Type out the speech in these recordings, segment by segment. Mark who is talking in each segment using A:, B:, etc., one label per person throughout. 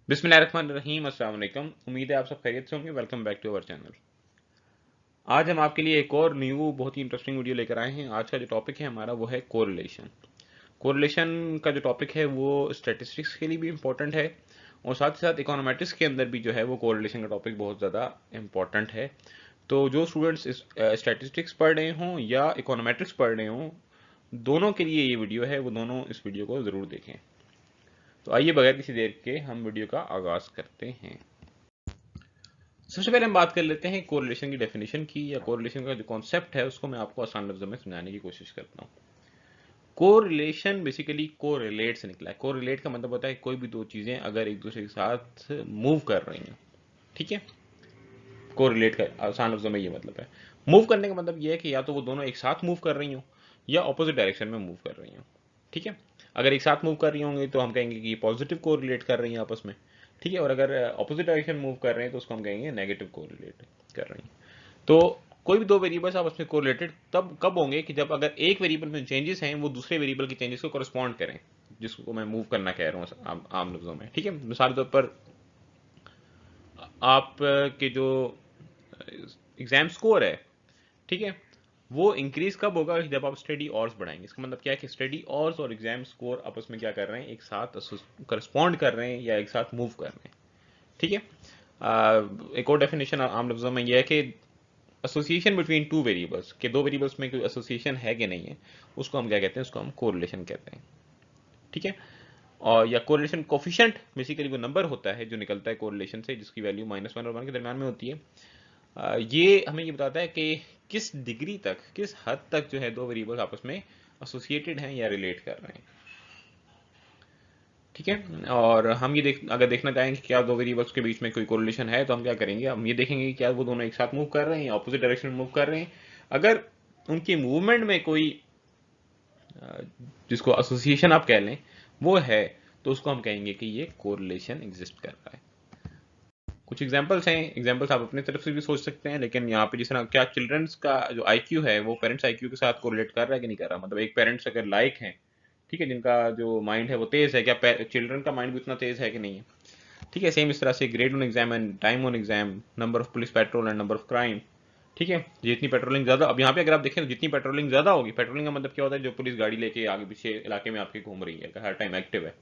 A: बिस्मिल्लाहिर्रहमानिर्रहीम। अस्सलाम वालेकुम। उम्मीद है आप सब खैरियत से होंगे। Welcome back to our channel. आज हम आपके लिए एक और न्यू बहुत ही इंटरेस्टिंग वीडियो लेकर आए हैं। आज का जो टॉपिक है हमारा वो है कोरिलेशन। कोरिलेशन का जो टॉपिक है वो स्टैटिस्टिक्स के लिए भी इम्पोर्टेंट है और साथ ही साथ इकोनॉमेट्रिक्स के अंदर भी जो है वो कोरिलेशन का टॉपिक बहुत ज़्यादा इम्पोर्टेंट है। तो जो स्टूडेंट्स स्टैटिस्टिक्स पढ़ रहे हों या इकोनॉमेट्रिक्स पढ़ रहे हों, दोनों के लिए ये वीडियो है, वो दोनों इस वीडियो को ज़रूर देखें। तो आइए बगैर किसी देर के हम वीडियो का आगाज़ करते हैं। सबसे पहले हम बात कर लेते हैं कोरिलेशन की डेफिनेशन की, या कोरिलेशन का जो कॉन्सेप्ट है उसको मैं आपको आसान लफ्जों में समझाने की कोशिश करता हूँ। कोरिलेशन बेसिकली कोरिलेट से निकला है। कोरिलेट का मतलब होता है कोई भी दो चीजें अगर एक दूसरे के साथ मूव कर रही हैं, ठीक है। कोरिलेट का आसान लफ्जों में ये मतलब है। मूव करने का मतलब ये है कि या तो वो दोनों एक साथ मूव कर रही हो या ऑपोजिट डायरेक्शन में मूव कर रही हो, ठीक है। अगर एक साथ मूव कर रही होंगी तो हम कहेंगे कि पॉजिटिव कोरिलेट कर रही हैं आपस में, ठीक है। और अगर ऑपोजिट डायरेक्शन मूव कर रहे हैं तो उसको हम कहेंगे नेगेटिव कोरिलेट कर रही हैं। तो कोई भी दो वेरिएबल्स आपस में कोरिलेटेड तब कब होंगे कि जब अगर एक वेरिएबल में चेंजेस हैं वो दूसरे वेरिएबल के चेंजेस को करस्पॉन्ड करें, जिसको मैं मूव करना कह रहा हूँ आम लफ्जों में, ठीक है। मिसाल के तौर पर आप के जो एग्जाम स्कोर है, ठीक है, वो इंक्रीज कब होगा जब आप स्टडी ऑर्स बढ़ाएंगे। इसका मतलब क्या है कि स्टडी ऑर्स और एग्जाम स्कोर आपस में क्या कर रहे हैं, एक साथ करस्पॉन्ड कर रहे हैं या एक साथ मूव कर रहे हैं, ठीक है। एक और डेफिनेशन आम लफ्जों में यह है कि एसोसिएशन बिटवीन टू वेरिएबल्स, के दो वेरिएबल्स में कोई एसोसिएशन है कि नहीं है, उसको हम क्या कहते हैं, उसको हम कोरिलेशन कहते हैं, ठीक है। और या कोरिलेशन कोफिशिएंट बेसिकली वो नंबर होता है जो निकलता है कोरिलेशन से, जिसकी वैल्यू -1 और 1 के दरमियान में होती है। ये हमें ये बताता है कि किस डिग्री तक, किस हद तक जो है दो वेरिएबल्स आपस में एसोसिएटेड हैं या रिलेट कर रहे हैं, ठीक है। और हम ये अगर देखना चाहें कि क्या दो वेरिएबल्स के बीच में कोई कोरिलेशन है तो हम क्या करेंगे, हम ये देखेंगे कि क्या वो दोनों एक साथ मूव कर रहे हैं या ऑपोजिट डायरेक्शन में मूव कर रहे हैं। अगर उनकी मूवमेंट में कोई जिसको एसोसिएशन आप कह लें वो है, तो उसको हम कहेंगे कि ये कोरिलेशन एग्जिस्ट कर रहा है। कुछ एग्जांपल्स हैं, एग्जांपल्स आप अपनी तरफ से भी सोच सकते हैं, लेकिन यहाँ पे जिस तरह क्या चिल्ड्रंस का जो आईक्यू है वो पेरेंट्स आईक्यू के साथ कोरिलेट कर रहा है कि नहीं कर रहा। मतलब एक पेरेंट्स अगर लाइक है, ठीक है, जिनका जो माइंड है वो तेज है, क्या चिल्ड्रन का माइंड भी उतना तेज है कि नहीं है, ठीक है। सेम इस तरह से grade on exam and time on exam, number of police petrol and number of crime, ठीक है। जितनी पेट्रोलिंग ज्यादा, अब यहाँ पे अगर आप देखें तो जितनी पेट्रोलिंग ज्यादा होगी, पेट्रोलिंग का मतलब क्या होता है, जो पुलिस गाड़ी लेके आगे पीछे इलाके में आपके घूम रही है, हर टाइम एक्टिव है,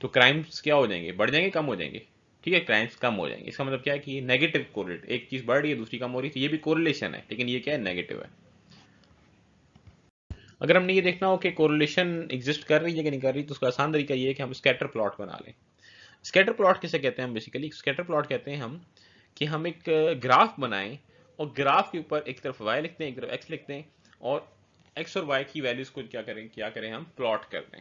A: तो क्राइम्स क्या हो जाएंगे, बढ़ जाएंगे, कम हो जाएंगे, ठीक है। क्राइम्स कम हो जाएंगे। इसका मतलब क्या है कि ये नेगेटिव कोरिलेट, एक चीज बढ़ रही है दूसरी कम हो रही है, तो ये भी कोरिलेशन है, लेकिन ये क्या है, नेगेटिव है। अगर हमने ये देखना हो कि कोरिलेशन एग्जिस्ट कर रही है कि नहीं कर रही, तो उसका आसान तरीका ये है कि हम स्कैटर प्लॉट बना लें। स्कैटर प्लॉट किसे कहते हैं, हम बेसिकली स्कैटर प्लॉट कहते हैं हम कि हम एक ग्राफ बनाएं और ग्राफ के ऊपर एक तरफ y लिखते हैं, एक तरफ x लिखते हैं, और x और y की वैल्यूज को क्या करें हम प्लॉट कर दें,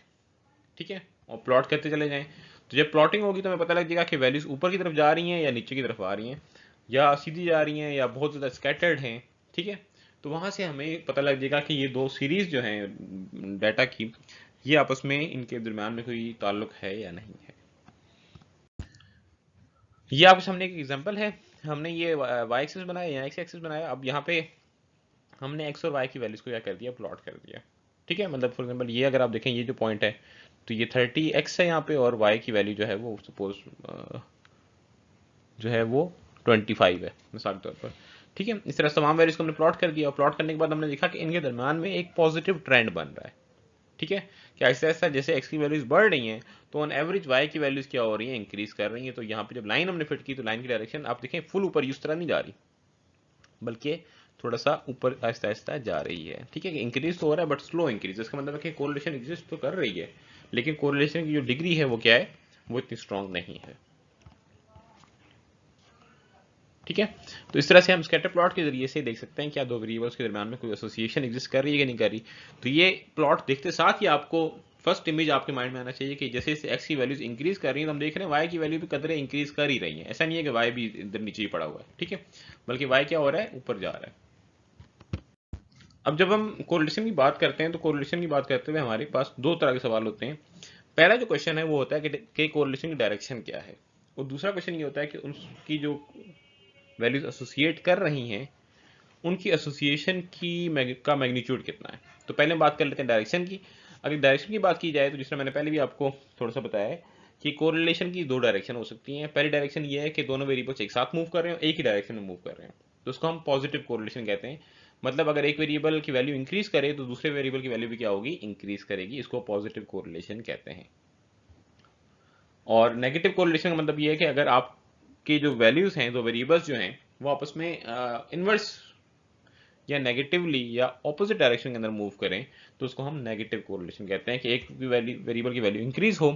A: ठीक है। और प्लॉट करते चले जाएं, तो जब प्लॉटिंग होगी तो हमें पता लग जाएगा कि वैल्यूज ऊपर की तरफ जा रही हैं या नीचे की तरफ आ रही हैं, या सीधी जा रही हैं या बहुत ज़्यादा स्कैटर्ड हैं, ठीक है। तो वहां से हमें पता लग जाएगा कि ये दो सीरीज जो हैं डाटा की, ये आपस में इनके दरमियान में कोई ताल्लुक है या नहीं है। ये आपके सामने एक एग्जांपल है। हमने ये y एक्सिस बनाया या x एक्सिस बनाया। अब यहाँ पे हमने x और y की वैल्यूज को क्या कर दिया, प्लॉट कर दिया, ठीक है। मतलब फॉर एग्जांपल ये अगर आप देखें, ये जो पॉइंट है, तो ये 30x है यहाँ पे, और y की वैल्यू जो है वो सपोज जो है वो 25 है मिसाल के तौर पर, ठीक है। इस तरह तमाम वैल्यूज को हमने प्लॉट कर दिया, और प्लॉट करने के बाद हमने देखा कि इनके दरमियान में एक पॉजिटिव ट्रेंड बन रहा है, ठीक है। कि ऐसा ऐसा जैसे x की वैल्यूज बढ़ रही हैं तो ऑन एवरेज y की वैल्यूज क्या हो रही हैं, इंक्रीज कर रही हैं। तो यहाँ पे जब लाइन हमने फिट की तो लाइन की डायरेक्शन आप देखें फुल ऊपर इस तरह नहीं जा रही, बल्कि थोड़ा सा ऊपर आहिस्ता आहिस्ता जा रही है, ठीक है। कि इंक्रीज तो हो रहा है बट स्लो इंक्रीज। इसका मतलब है कि कोरिलेशन एग्जिस्ट तो कर रही है, लेकिन कोरिलेशन की जो डिग्री है वो क्या है, वो इतनी स्ट्रांग नहीं है, ठीक है। तो इस तरह से हम स्कैटर प्लॉट के जरिए से देख सकते हैं क्या दो वेरिएबल्स के दरमियान में कोई एसोसिएशन एग्जिस्ट कर रही है कि नहीं कर रही। तो ये प्लॉट देखते साथ ही आपको फर्स्ट इमेज आपके माइंड में आना चाहिए कि जैसे जैसे एक्स की वैल्यूज इंक्रीज कर रही हैं तो हम देख रहे हैं वाई की वैल्यू भी कदरे इंक्रीज कर ही रही है। ऐसा नहीं है कि वाई भी इधर नीचे ही पड़ा हुआ है, ठीक है, बल्कि वाई क्या हो रहा है, ऊपर जा रहा है। अब जब हम कोरिलेशन की बात करते हैं तो कोरिलेशन की बात करते हुए हमारे पास दो तरह के सवाल होते हैं। पहला जो क्वेश्चन है वो होता है कि कोरिलेशन की डायरेक्शन क्या है, और दूसरा क्वेश्चन ये होता है कि उसकी जो वैल्यूज एसोसिएट कर रही हैं उनकी एसोसिएशन का मैग्नीट्यूड कितना है। तो पहले हम बात कर लेते हैं डायरेक्शन की। अगर डायरेक्शन की बात की जाए तो जिसमें मैंने पहले भी आपको थोड़ा सा बताया है कि कोरिलेशन की दो डायरेक्शन हो सकती हैं। पहली डायरेक्शन ये है कि दोनों वेरिएबल्स एक साथ मूव कर रहे हो, एक ही डायरेक्शन में मूव कर रहे हो, तो उसको हम पॉजिटिव कोरिलेशन कहते हैं। मतलब अगर एक वेरिएबल की वैल्यू इंक्रीज करे तो दूसरे वेरिएबल की वैल्यू भी क्या होगी, इंक्रीज करेगी, इसको पॉजिटिव कोरिलेशन कहते हैं। और नेगेटिव कोरिलेशन का मतलब ये है कि अगर आपकी जो वैल्यूज हैं, दो वेरिएबल्स जो हैं, वो आपस में इनवर्स या नेगेटिवली या ऑपोजिट डायरेक्शन के अंदर मूव करें, तो उसको हम नेगेटिव कोरिलेशन कहते हैं। कि एक वेरिएबल की वैल्यू इंक्रीज हो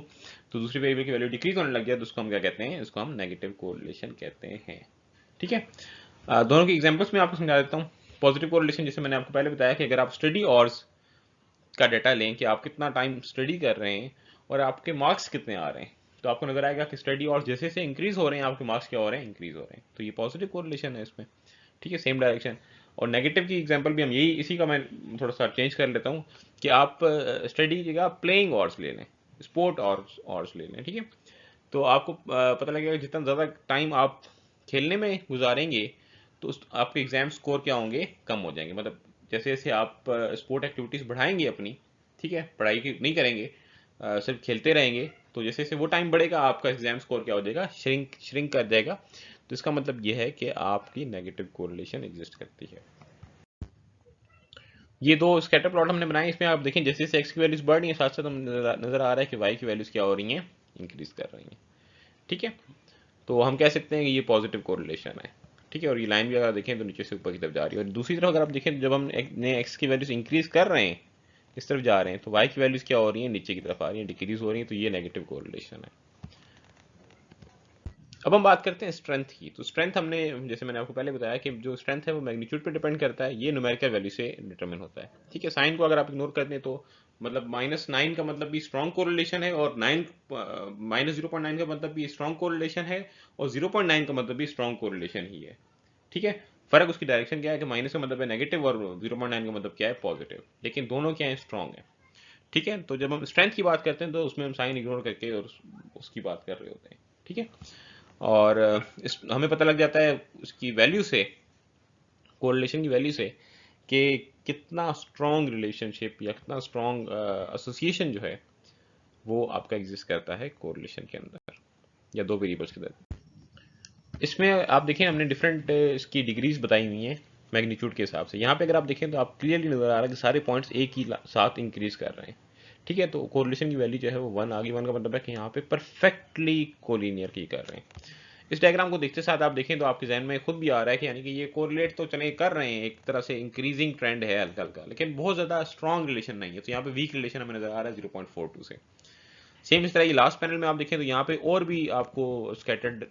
A: तो दूसरी वेरिएबल की वैल्यू डिक्रीज होने लग जाए, तो उसको हम क्या कहते हैं, उसको हम नेगेटिव कोरिलेशन कहते हैं। ठीक है, दोनों की एग्जांपल्स मैं आपको समझा देता हूँ। पॉजिटिव कोरिलेशन जैसे मैंने आपको पहले बताया कि अगर आप स्टडी आवर्स का डाटा लें कि आप कितना टाइम स्टडी कर रहे हैं और आपके मार्क्स कितने आ रहे हैं, तो आपको नजर आएगा कि स्टडी आवर्स जैसे जैसे इंक्रीज हो रहे हैं आपके मार्क्स क्या हो रहे हैं, इंक्रीज हो रहे हैं। तो ये पॉजिटिव कोरिलेशन है इसमें। ठीक है, सेम डायरेक्शन। और नेगेटिव की एग्जांपल भी हम यही, इसी का मैं थोड़ा सा चेंज कर लेता हूँ कि आप स्टडी की जगह प्लेइंग आवर्स ले लें, स्पोर्ट आवर्स ले लें। ठीक है, तो आपको पता लगेगा जितना ज़्यादा टाइम आप खेलने में गुजारेंगे तो आपके एग्जाम स्कोर क्या होंगे, कम हो जाएंगे। मतलब जैसे जैसे आप स्पोर्ट एक्टिविटीज़ बढ़ाएंगे अपनी, ठीक है, पढ़ाई की नहीं करेंगे, सिर्फ खेलते रहेंगे, तो जैसे जैसे वो टाइम बढ़ेगा आपका एग्जाम स्कोर क्या हो जाएगा, श्रिंक कर जाएगा। तो इसका मतलब ये है कि आपकी नेगेटिव कोरिलेशन एग्जिस्ट करती है। ये दो स्कैटर प्लॉट हमने बनाए, इसमें आप देखें जैसे जैसे एक्स की वैल्यूज बढ़ रही है, साथ साथ हमें नजर आ रहा है कि वाई की वैल्यूज क्या हो रही हैं, इंक्रीज कर रही हैं। ठीक है, तो हम कह सकते हैं कि ये पॉजिटिव कोरिलेशन है। ठीक है, और ये लाइन भी अगर देखें तो नीचे से ऊपर की तरफ जा रही है। और दूसरी तरफ अगर आप देखें, जब हम ने एक्स की वैल्यूज इंक्रीज कर रहे हैं, इस तरफ जा रहे हैं, तो वाई की वैल्यूज क्या हो रही है, नीचे की तरफ आ रही है, डिक्रीज हो रही है, तो ये नेगेटिव कोरिलेशन है। अब हम बात करते हैं स्ट्रेंथ की। तो स्ट्रेंथ हमने, जैसे मैंने आपको पहले बताया कि जो स्ट्रेंथ है वो मैग्नीट्यूड पे डिपेंड करता है, ये न्यूमेरिकल वैल्यू से डिटरमिन होता है। ठीक है, साइन को अगर आप इग्नोर कर दें तो मतलब -9 का मतलब भी स्ट्रॉन्ग कोरिलेशन है, और -0.9 का मतलब भी स्ट्रॉन्ग कोरिलेशन है, और 0.9 का मतलब भी स्ट्रॉन्ग कोरिलेशन ही है। ठीक है, फर्क उसकी डायरेक्शन क्या है कि माइनस का मतलब है नेगेटिव और 0.9 का मतलब क्या है, पॉजिटिव, लेकिन दोनों क्या है, स्ट्रॉन्ग है। ठीक है, तो जब हम स्ट्रेंथ की बात करते हैं तो उसमें हम साइन इग्नोर करके और उसकी बात कर रहे होते हैं। ठीक है, और हमें पता लग जाता है उसकी वैल्यू से, कोरिलेशन की वैल्यू से, कि कितना स्ट्रॉन्ग रिलेशनशिप या कितना स्ट्रॉन्ग एसोसिएशन जो है वो आपका एग्जिस्ट करता है कोरिलेशन के अंदर या दो वेरिएबल्स के अंदर। इसमें आप देखें हमने डिफरेंट इसकी डिग्रीज बताई हुई हैं मैग्नीट्यूड के हिसाब से। यहाँ पे अगर आप देखें तो आप क्लियरली नजर आ रहा है कि सारे पॉइंट्स एक ही साथ इंक्रीज कर रहे हैं। ठीक है, तो कोरिलेशन की वैल्यू जो है वो 1 आ गई। 1 का मतलब है कि यहाँ पे परफेक्टली कोलिनियर की कर रहे हैं। इस डायग्राम को देखते साथ आप देखें तो आपके जहन में खुद भी आ रहा है कि यानी कि ये कोरिलेट तो चले कर रहे हैं, एक तरह से इंक्रीजिंग ट्रेंड है हल्का हल्का, लेकिन बहुत ज्यादा स्ट्रॉन्ग रिलेशन नहीं है। तो यहाँ पे वीक रिलेशन हमें नजर आ रहा है 0.42 से। सेम इस तरह ये लास्ट पैनल में आप देखें तो यहाँ पे और भी आपको स्कैटर्ड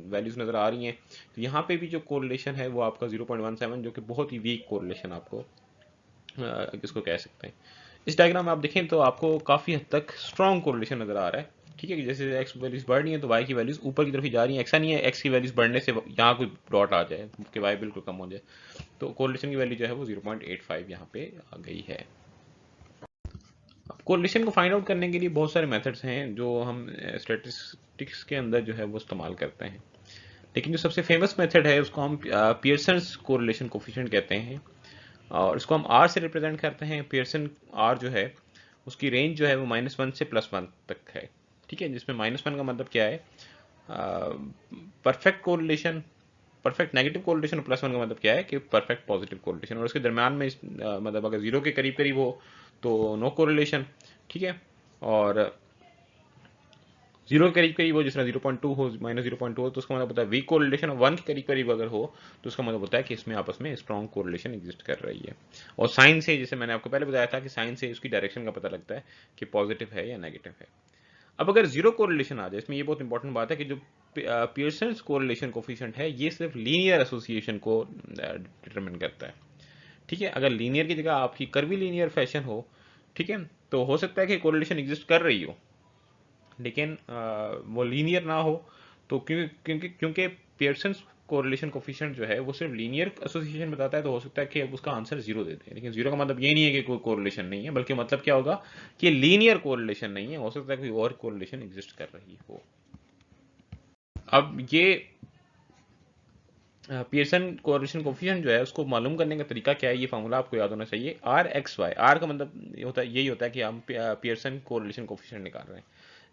A: वैल्यूज नजर आ रही हैं। तो यहाँ पे भी जो कोरिलेशन है वो आपका 0.17, जो कि बहुत ही वीक कोरिलेशन आपको इसको कह सकते हैं। इस डायग्राम में आप देखें तो आपको काफी हद तक स्ट्रॉन्ग कोरिलेशन नजर आ रहा है। ठीक है, कि जैसे एक्स वैल्यूज बढ़ रही हैं तो वाई की वैल्यूज ऊपर की तरफ ही जा रही हैं। ऐसा नहीं है एक्स की वैल्यूज बढ़ने से यहाँ कोई डॉट आ जाए कि वाई बिल्कुल कम हो जाए। तो कोरिलेशन की वैल्यू जो है वो 0.85 यहाँ पे आ गई है। कोरिलेशन को फाइंड आउट करने के लिए बहुत सारे मेथड्स हैं जो हम स्टैटिस्टिक्स के अंदर जो है वो इस्तेमाल करते हैं, लेकिन जो सबसे फेमस मेथड है उसको हम पियर्सन्स कोरिलेशन कोफिशिएंट कहते हैं, और इसको हम आर से रिप्रेजेंट करते हैं। पियर्सन आर जो है उसकी रेंज जो है वो -1 से +1 तक है। ठीक है, जिसमें -1 का मतलब क्या है, perfect correlation, perfect negative correlation, और +1 का मतलब क्या है कि परफेक्ट पॉजिटिव कोरिलेशन। और उसके दरम्यान में मतलब अगर 0 के करीब करीब हो तो नो कोरिलेशन। ठीक है, और 0 के करीब करीब हो, जिस तरह 0.2 हो, -0.2 हो, तो उसका मतलब होता है वीक कोरिलेशन। और 1 के करीब करीब अगर हो तो उसका मतलब होता है कि इसमें आपस में स्ट्रॉन्ग कोरिलेशन एग्जिस्ट कर रही है। और साइन से, जैसे मैंने आपको पहले बताया था कि साइन से उसकी डायरेक्शन का पता लगता है कि पॉजिटिव है या नेगेटिव है। अब अगर जीरो कोरिलेशन आ जाए, इसमें ये बहुत इंपॉर्टेंट बात है कि जो पियर्सन कोरिलेशन कोफिशिएंट है ये सिर्फ लीनियर एसोसिएशन को डिटरमिन करता है। ठीक है, अगर लीनियर की जगह आपकी कर्वी लीनियर फैशन हो, ठीक है, तो हो सकता है कि कोरिलेशन एग्जिस्ट कर रही हो, लेकिन वो लीनियर ना हो। तो क्योंकि क्योंकि पियर्सन कोरिलेशन कोफिशिएंट जो है वो सिर्फ लीनियर एसोसिएशन बताता है, तो हो सकता है कि अब उसका आंसर 0 देते हैं। लेकिन 0 का मतलब ये नहीं है कि कोई कोरिलेशन नहीं है, बल्कि मतलब क्या होगा कि लीनियर कोरिलेशन नहीं है, हो सकता है कोई और कोरिलेशन एग्जिस्ट कर रही हो। अब ये पियर्सन कोरिलेशन कोफिशिएंट जो है उसको मालूम करने का तरीका क्या है, ये फार्मूला आपको याद होना चाहिए। आर एक्स वाई, आर का मतलब ये होता है, यही होता है कि हम पियर्सन कोरिलेशन कोफिशिएंट निकाल रहे हैं।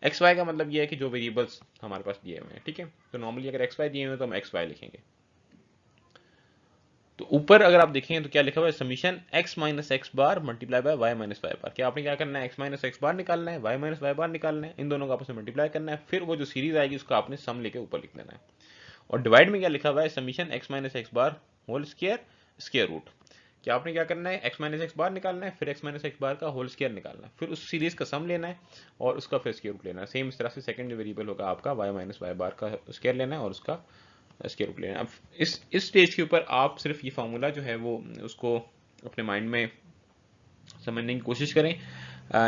A: एक्स वाई का मतलब ये है कि जो वेरिएबल्स हमारे पास दिए हुए हैं, ठीक है। तो नॉर्मली अगर एक्स वाई दिए हुए हैं तो हम एक्स वाई लिखेंगे। तो ऊपर अगर आप देखेंगे तो क्या लिखा हुआ है, summation x minus x bar multiply by y minus y bar. क्या आपने क्या करना है, x माइनस एक्स बार निकालना है, वाई माइनस वाई बार निकालना है, इन दोनों को आपस में मल्टीप्लाई करना है, फिर वो जो सीरीज आएगी उसका आपने सम लेके ऊपर लिख देना है। और डिवाइड में क्या लिखा हुआ है, summation x minus x bar whole square square root. क्या आपने क्या करना है, x माइनस एक्स बार निकालना है, फिर x माइनस एक्स बार का होल स्क्वायर निकालना है, फिर उस सीरीज का सम लेना है और उसका फिर स्क्वायर रूट लेना है। सेम इस तरह से सेकंड जो वेरिएबल होगा आपका y माइनस वाई बार का स्क्वायर लेना है और उसका स्क्वायर रूट लेना है। अब इस स्टेज के ऊपर आप सिर्फ ये फार्मूला जो है वो उसको अपने माइंड में समझने की कोशिश करें।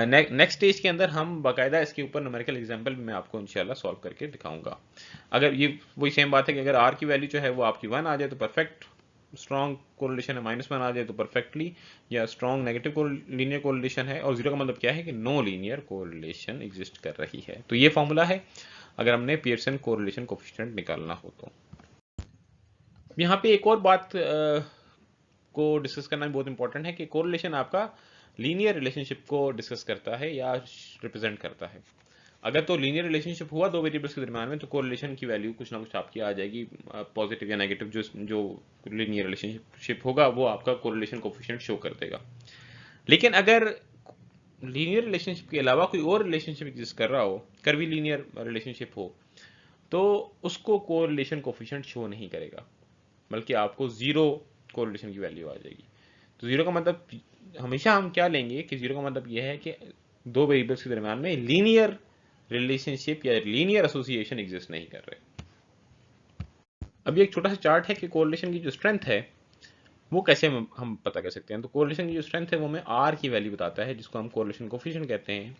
A: नेक्स्ट स्टेज के अंदर हम बाकायदा इसके ऊपर न्यूमेरिकल एग्जांपल भी मैं आपको इंशाल्लाह सॉल्व करके दिखाऊंगा। अगर ये वही सेम बात है कि अगर आर की वैल्यू जो है वो आपकी 1 आ जाए तो परफेक्ट स्ट्रॉन्ग कोरिलेशन है, -1 आ जाए तो परफेक्टली या स्ट्रॉन्ग नेगेटिव लीनियर कोरिलेशन है, और 0 का मतलब क्या है कि नो लीनियर कोरिलेशन एग्जिस्ट कर रही है। तो ये फॉर्मूला है अगर हमने पियर्सन कोरिलेशन कोफिशिएंट निकालना हो तो। यहाँ पे एक और बात को डिस्कस करना भी बहुत इंपॉर्टेंट है कि कोरिलेशन आपका लीनियर रिलेशनशिप को डिस्कस करता है या रिप्रेजेंट करता है। अगर तो लीनियर रिलेशनशिप हुआ दो वेरिएबल्स के दरम्यान में तो कोरिलेशन की वैल्यू कुछ ना कुछ आपकी आ जाएगी, पॉजिटिव या नेगेटिव। जो जो लीनियर रिलेशनशिप होगा वो आपका कोरिलेशन कोफिशिएंट शो कर देगा। लेकिन अगर लीनियर रिलेशनशिप के अलावा कोई और रिलेशनशिप एग्जिस्ट कर रहा हो, कर्वी लीनियर रिलेशनशिप हो, तो उसको कोरिलेशन कोफिशिएंट शो नहीं करेगा, बल्कि आपको जीरो कोरिलेशन की वैल्यू आ जाएगी। तो जीरो का मतलब हमेशा हम क्या लेंगे कि जीरो का मतलब यह है कि दो वेरिएबल्स के दरमियान में लीनियर रिलेशनशिप या लीनियर एसोसिएशन एग्जिस्ट नहीं कर रहे। अब ये एक छोटा सा चार्ट है कि कोरिलेशन की जो स्ट्रेंथ है वो कैसे हम पता कर सकते हैं। तो कोरिलेशन की जो स्ट्रेंथ है वो हमें आर की वैल्यू बताता है, जिसको हम कोरिलेशन कोफिशिएंट कहते हैं।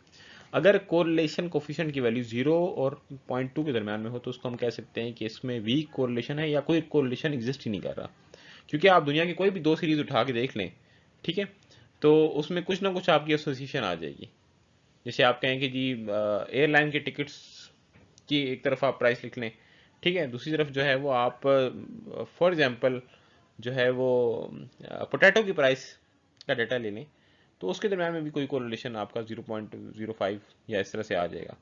A: अगर कोरिलेशन कोफिशिएंट की वैल्यू 0 और 0.2 के दरमियान में हो तो उसको हम कह सकते हैं कि इसमें वीक कोरिलेशन है या कोई कोरिलेशन एग्जिस्ट ही नहीं कर रहा। क्योंकि आप दुनिया की कोई भी दो सीरीज उठा के देख लें, ठीक है, तो उसमें कुछ ना कुछ आपकी एसोसिएशन आ जाएगी। जैसे आप कहें कि जी एयरलाइन के टिकट्स की एक तरफ आप प्राइस लिख लें, ठीक है, दूसरी तरफ जो है वो आप फॉर एग्जांपल जो है वो पोटैटो की प्राइस का डाटा ले लें, तो उसके दरम्यान में भी कोई कोरिलेशन आपका 0.05 या इस तरह से आ जाएगा।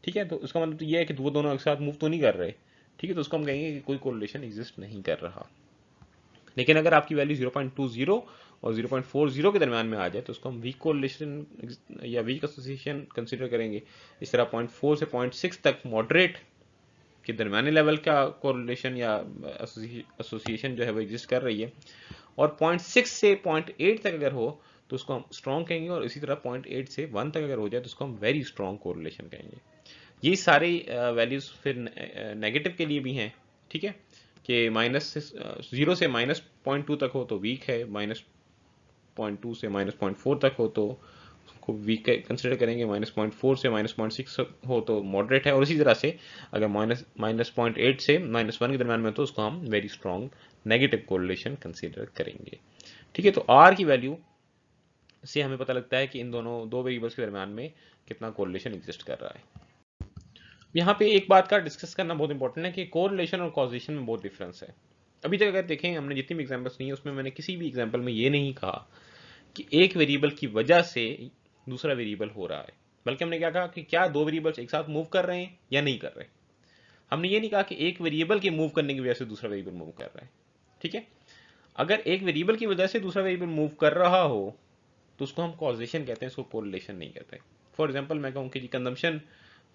A: ठीक है, तो इसका मतलब तो ये है कि वो दोनों एक साथ मूव तो नहीं कर रहे। ठीक है, तो उसको हम कहेंगे कि कोई कोरिलेशन एग्जिस्ट नहीं कर रहा। लेकिन अगर आपकी वैल्यू 0.20 और 0.40 के दरमियान में आ जाए तो उसको हम वीक कोरिलेशन या वीक एसोसिएशन कंसीडर करेंगे। इस तरह 0.4 से 0.6 तक मॉडरेट के दरमियाने लेवल का कोरिलेशन या एसोसिएशन जो है वो एग्जिस्ट कर रही है, और 0.6 से 0.8 तक अगर हो तो उसको हम स्ट्रॉन्ग कहेंगे, और इसी तरह 0.8 से 1 तक अगर हो जाए तो उसको हम वेरी स्ट्रॉन्ग कोरिलेशन कहेंगे। ये सारे वैल्यूज फिर नेगेटिव के लिए भी हैं, ठीक है, कि -0 से -0.2 तक हो तो वीक है, -0.2 से -0.4 तक हो तो उसको वीक कंसिडर करेंगे, -0.4 से -0.6 हो तो मॉडरेट है, और इसी तरह से अगर -0.8 से -1 के दरमियान में हो तो उसको हम very strong negative correlation consider करेंगे। ठीक है, तो आर की वैल्यू से हमें पता लगता है कि इन दोनों दो वेरिएबल्स के दरमियान में कितना कोरिलेशन एग्जिस्ट कर रहा है। यहाँ पे एक बात का डिस्कस करना बहुत इंपॉर्टेंट है कि कोरिलेशन और कॉजेशन में बहुत डिफरेंस है। अभी तक अगर देखें हमने जितनी भी एग्जांपल्स ली हैं उसमें मैंने किसी भी एग्जांपल में ये नहीं कहा कि एक वेरिएबल की वजह से दूसरा वेरिएबल हो रहा है, बल्कि हमने क्या कहा कि क्या दो वेरिएबल्स एक साथ मूव कर रहे हैं या नहीं कर रहे। हमने ये नहीं कहा कि एक वेरिएबल के मूव करने की वजह से दूसरा वेरिएबल मूव कर रहा है। ठीक है, अगर एक वेरिएबल की वजह से दूसरा वेरिएबल मूव कर रहा हो तो उसको हम कॉजेशन कहते हैं, इसको कोरिलेशन नहीं कहते। फॉर एग्जांपल मैं कहूँ कि जी कंजम्पशन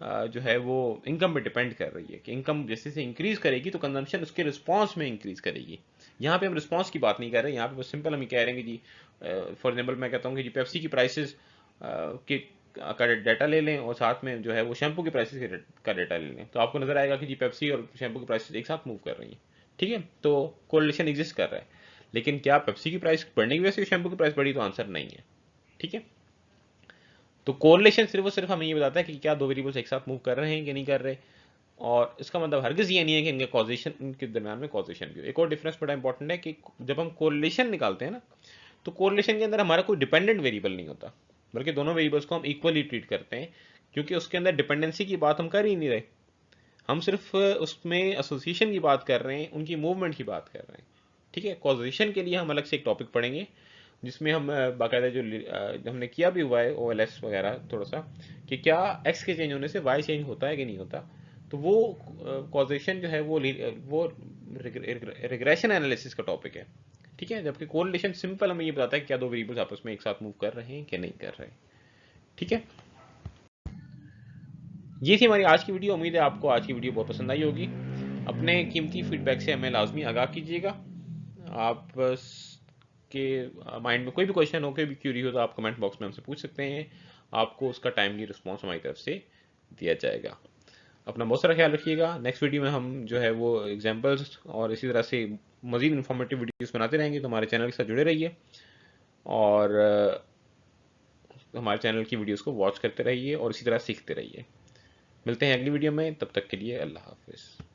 A: जो है वो इनकम पे डिपेंड कर रही है, कि इनकम जैसे से इंक्रीज करेगी तो कंजम्पशन उसके रिस्पॉन्स में इंक्रीज करेगी। यहाँ पे हम रिस्पॉन्स की बात नहीं कर रहे, यहाँ पे बस सिंपल हम कह रहे हैं कि जी फॉर एग्जांपल मैं कहता हूँ कि जी पेप्सी की प्राइसेस के का डाटा ले लें और साथ में जो है वो शैम्पू की प्राइसेस का डाटा ले लें, तो आपको नजर आएगा कि जी पेप्सी और शैम्पू की प्राइसेस एक साथ मूव कर रही हैं। ठीक है, तो कोरिलेशन एग्जिस्ट कर रहा है। लेकिन क्या पेप्सी की प्राइस बढ़ने की वजह से शैम्पू की प्राइस बढ़ी, तो आंसर नहीं है। ठीक है, तो कोरिलेशन सिर्फ और सिर्फ हमें ये बताता है कि क्या दो वेरिएबल्स एक साथ मूव कर रहे हैं कि नहीं कर रहे, और इसका मतलब हरगिज ये नहीं है कि इनके कॉजेशन, इनके दरमियान में कॉजेशन भी हो। एक और डिफरेंस बड़ा इंपॉर्टेंट है कि जब हम कोरिलेशन निकालते हैं ना, तो कोरिलेशन के अंदर हमारा कोई डिपेंडेंट वेरिएबल नहीं होता, बल्कि दोनों वेरिएबल्स को हम इक्वली ट्रीट करते हैं, क्योंकि उसके अंदर डिपेंडेंसी की बात हम कर ही नहीं रहे, हम सिर्फ उसमें एसोसिएशन की बात कर रहे हैं, उनकी मूवमेंट की बात कर रहे हैं। ठीक है, कॉजेशन के लिए हम अलग से एक टॉपिक पढ़ेंगे, जिसमें हम बाकायदा जो हमने किया भी हुआ है OLS वगैरह थोड़ा सा, कि क्या x के चेंज होने से y चेंज होता है कि नहीं होता। तो वो कॉजेशन जो है वो रिग्रेशन एनालिसिस का टॉपिक है, ठीक है। जबकि कोरिलेशन सिंपल हमें ये बताता है कि क्या दो वेरिएबल्स आपस में एक साथ मूव कर रहे हैं कि नहीं कर रहे, ठीक है। ये थी हमारी आज की वीडियो। उम्मीद है आपको आज की वीडियो बहुत पसंद आई होगी। अपने कीमती फीडबैक से हमें लाजमी आगाह कीजिएगा। आप के माइंड में कोई भी क्वेश्चन हो, कोई भी क्यूरी हो, तो आप कमेंट बॉक्स में हमसे पूछ सकते हैं। आपको उसका टाइमली रिस्पॉन्स हमारी तरफ से दिया जाएगा। अपना बहुत सारा ख्याल रखिएगा। नेक्स्ट वीडियो में हम जो है वो एग्जाम्पल्स और इसी तरह से मजीद इन्फॉर्मेटिव वीडियोस बनाते रहेंगे, तो हमारे चैनल के साथ जुड़े रहिए और हमारे चैनल की वीडियोस को वॉच करते रहिए और इसी तरह सीखते रहिए। मिलते हैं अगली वीडियो में, तब तक के लिए अल्लाह हाफिज़।